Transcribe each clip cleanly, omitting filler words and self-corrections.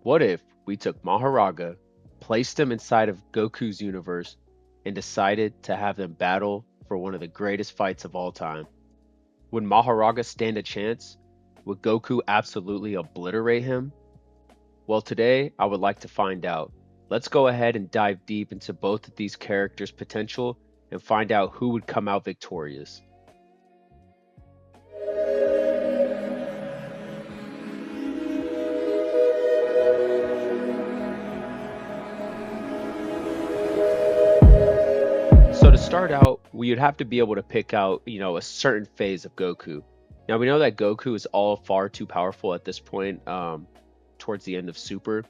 What if we took Mahoraga, placed him inside of Goku's universe, and decided to have them battle for one of the greatest fights of all time? Would Mahoraga stand a chance? Would Goku absolutely obliterate him? Well, today I would like to find out. Let's go ahead and dive deep into both of these characters' potential and find out who would come out victorious. So to start out, we would have to be able to pick out, a certain phase of Goku. Now we know that Goku is all far too powerful at this point, towards the end of Super,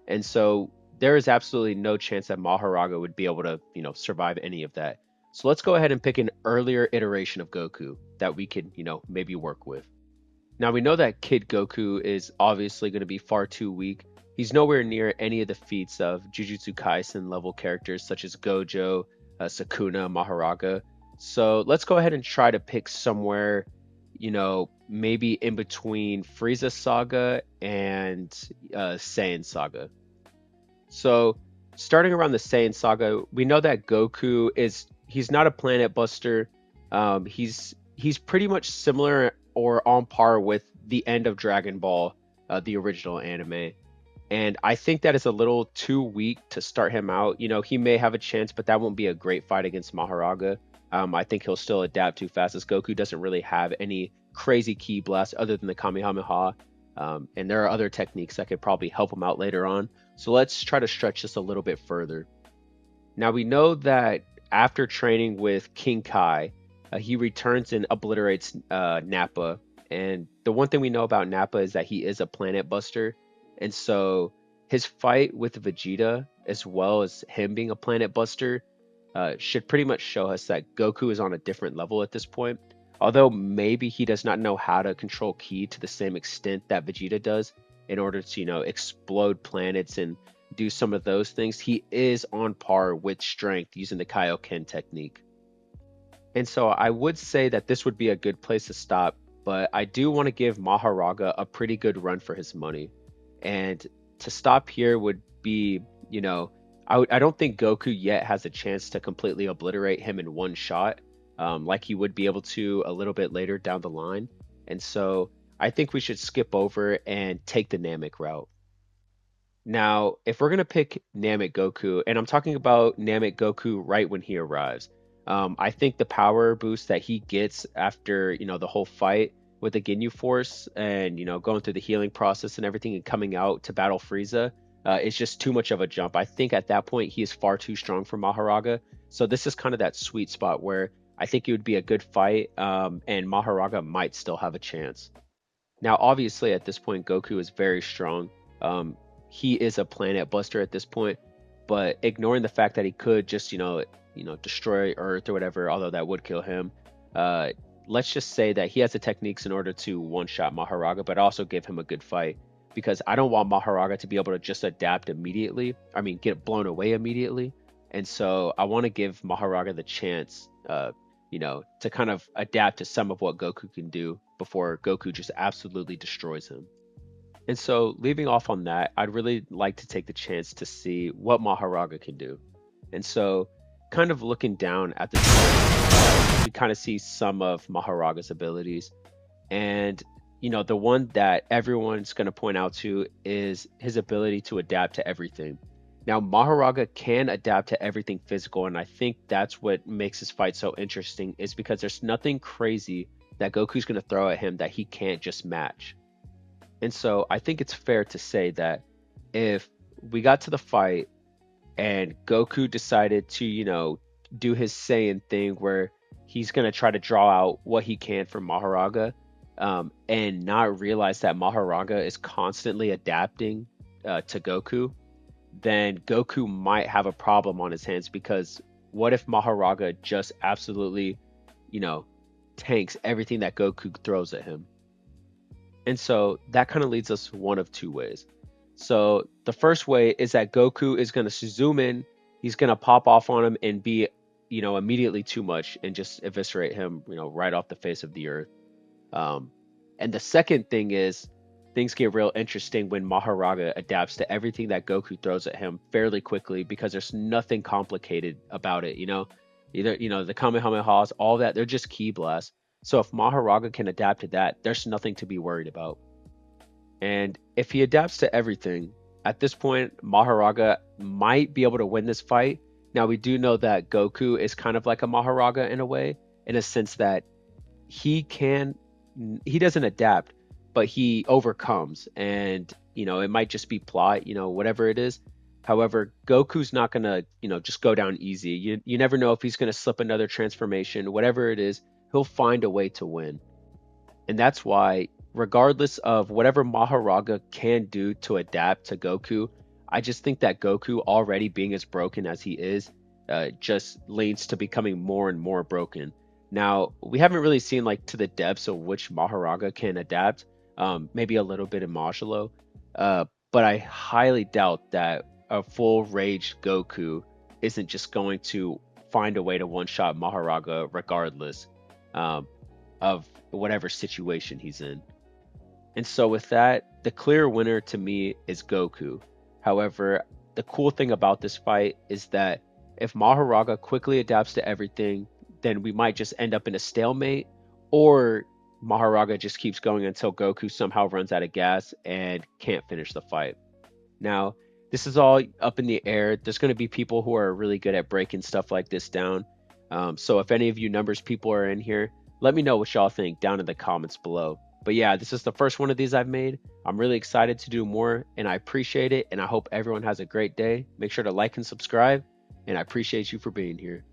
and so there is absolutely no chance that Mahoraga would be able to, survive any of that. So let's go ahead and pick an earlier iteration of Goku that we could, maybe work with. Now we know that Kid Goku is obviously going to be far too weak. He's nowhere near any of the feats of Jujutsu Kaisen level characters such as Gojo, Sukuna, Mahoraga. So let's go ahead and try to pick somewhere, maybe in between Frieza Saga and Saiyan Saga. So starting around the Saiyan Saga, we know that Goku he's not a planet buster. He's pretty much similar or on par with the end of Dragon Ball, the original anime. And I think that is a little too weak to start him out. He may have a chance, but that won't be a great fight against Mahoraga. I think he'll still adapt too fast as Goku doesn't really have any crazy ki blast other than the Kamehameha. And there are other techniques that could probably help him out later on. So let's try to stretch this a little bit further. Now we know that after training with King Kai, he returns and obliterates Nappa. And the one thing we know about Nappa is that he is a planet buster. And so his fight with Vegeta, as well as him being a planet buster, should pretty much show us that Goku is on a different level at this point. Although maybe he does not know how to control ki to the same extent that Vegeta does in order to, explode planets and do some of those things, he is on par with strength using the Kaioken technique. And so I would say that this would be a good place to stop, but I do want to give Mahoraga a pretty good run for his money. And to stop here would be, I don't think Goku yet has a chance to completely obliterate him in one shot, like he would be able to a little bit later down the line. And so I think we should skip over and take the Namek route. Now, if we're gonna pick Namek Goku, and I'm talking about Namek Goku right when he arrives, I think the power boost that he gets after the whole fight with the Ginyu Force and going through the healing process and everything and coming out to battle Frieza is just too much of a jump. I think at that point he is far too strong for Mahoraga. So this is kind of that sweet spot where I think it would be a good fight, and Mahoraga might still have a chance. Now, obviously, at this point, Goku is very strong. He is a planet buster at this point, but ignoring the fact that he could just, destroy Earth or whatever, although that would kill him. Uh, let's just say that he has the techniques in order to one-shot Mahoraga, but also give him a good fight. Because I don't want Mahoraga to be able to just adapt immediately. I mean, get blown away immediately. And so I want to give Mahoraga the chance, to kind of adapt to some of what Goku can do before Goku just absolutely destroys him. And so, leaving off on that, I'd really like to take the chance to see what Mahoraga can do. And so, kind of looking down at the chart, we kind of see some of Maharaga's abilities. And, the one that everyone's going to point out to is his ability to adapt to everything. Now, Mahoraga can adapt to everything physical, and I think that's what makes his fight so interesting, is because there's nothing crazy that Goku's going to throw at him that he can't just match. And so I think it's fair to say that if we got to the fight and Goku decided to, do his Saiyan thing where he's going to try to draw out what he can from Mahoraga, and not realize that Mahoraga is constantly adapting to Goku, then Goku might have a problem on his hands because what if Mahoraga just absolutely, you know, tanks everything that Goku throws at him? And so that kind of leads us one of two ways. So the first way is that Goku is going to zoom in, he's going to pop off on him and be, immediately too much and just eviscerate him, right off the face of the earth. And the second thing is things get real interesting when Mahoraga adapts to everything that Goku throws at him fairly quickly because there's nothing complicated about it, you know? Either, the Kamehamehas, all that, they're just ki blasts. So if Mahoraga can adapt to that, there's nothing to be worried about. And if he adapts to everything, at this point, Mahoraga might be able to win this fight. Now, we do know that Goku is kind of like a Mahoraga in a way, in a sense that he can, he doesn't adapt, but he overcomes. And, it might just be plot, whatever it is. However, Goku's not going to, just go down easy. You never know if he's going to slip another transformation, whatever it is, he'll find a way to win. And that's why, regardless of whatever Mahoraga can do to adapt to Goku, I just think that Goku, already being as broken as he is, just leans to becoming more and more broken. Now, we haven't really seen like to the depths of which Mahoraga can adapt, maybe a little bit in Majalo, but I highly doubt that a full rage Goku isn't just going to find a way to one shot Mahoraga regardless. Um, of whatever situation he's in. And so, with that, the clear winner to me is Goku. However, the cool thing about this fight is that if Mahoraga quickly adapts to everything, then we might just end up in a stalemate, or Mahoraga just keeps going until Goku somehow runs out of gas and can't finish the fight. Now, this is all up in the air. There's going to be people who are really good at breaking stuff like this down. So if any of you numbers people are in here, let me know what y'all think down in the comments below. But yeah, this is the first one of these I've made. I'm really excited to do more, and I appreciate it, and I hope everyone has a great day. Make sure to like and subscribe, and I appreciate you for being here.